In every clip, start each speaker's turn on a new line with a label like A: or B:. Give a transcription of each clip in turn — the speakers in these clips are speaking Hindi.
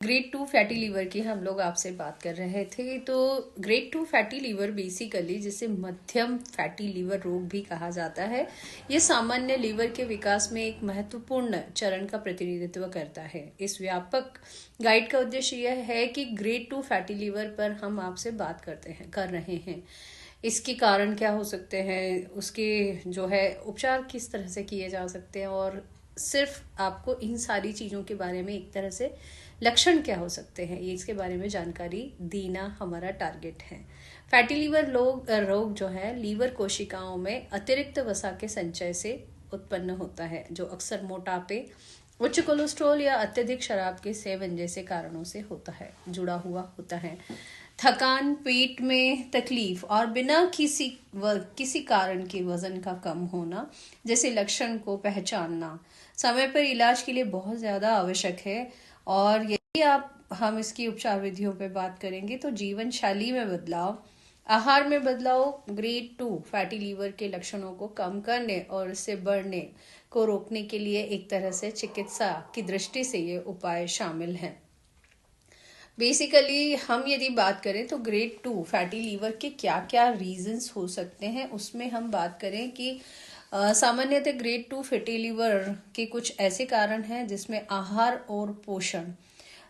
A: ग्रेड 2 फैटी लीवर की हम लोग आपसे बात कर रहे थे। तो ग्रेड 2 फैटी लीवर बेसिकली जिसे मध्यम फैटी लीवर रोग भी कहा जाता है, ये सामान्य लीवर के विकास में एक महत्वपूर्ण चरण का प्रतिनिधित्व करता है। इस व्यापक गाइड का उद्देश्य यह है कि ग्रेड 2 फैटी लीवर पर हम आपसे बात कर रहे हैं। इसके कारण क्या हो सकते हैं, उसके जो है उपचार किस तरह से किए जा सकते हैं, और सिर्फ आपको इन सारी चीज़ों के बारे में एक तरह से लक्षण क्या हो सकते हैं, ये इसके बारे में जानकारी देना हमारा टारगेट है। फैटी लीवर रोग जो है लीवर कोशिकाओं में अतिरिक्त वसा के संचय से उत्पन्न होता है, जो अक्सर मोटापे, उच्च कोलेस्ट्रॉल या अत्यधिक शराब के सेवन जैसे कारणों से जुड़ा हुआ होता है। थकान, पेट में तकलीफ और बिना किसी कारण के वजन का कम होना जैसे लक्षण को पहचानना समय पर इलाज के लिए बहुत ज़्यादा आवश्यक है। और यदि हम इसकी उपचार विधियों पर बात करेंगे तो जीवन शैली में बदलाव, आहार में बदलाव ग्रेड 2 फैटी लीवर के लक्षणों को कम करने और इससे बढ़ने को रोकने के लिए एक तरह से चिकित्सा की दृष्टि से ये उपाय शामिल हैं। बेसिकली हम यदि बात करें तो ग्रेड 2 फैटी लीवर के क्या क्या रीजंस हो सकते हैं, उसमें हम बात करें कि सामान्यतः ग्रेड 2 फैटी लीवर के कुछ ऐसे कारण हैं जिसमें आहार और पोषण,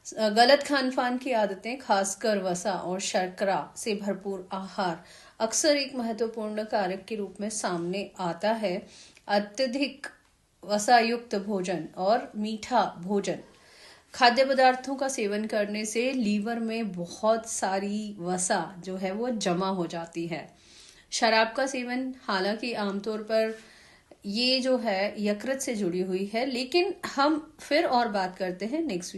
A: गलत खान पान की आदतें, खासकर वसा और शर्करा से भरपूर आहार अक्सर एक महत्वपूर्ण कारक के रूप में सामने आता है। अत्यधिक वसायुक्त भोजन और मीठा भोजन, खाद्य पदार्थों का सेवन करने से लीवर में बहुत सारी वसा जो है वो जमा हो जाती है। शराब का सेवन हालांकि आमतौर पर ये जो है यकृत से जुड़ी हुई है, लेकिन हम फिर और बात करते हैं नेक्स्ट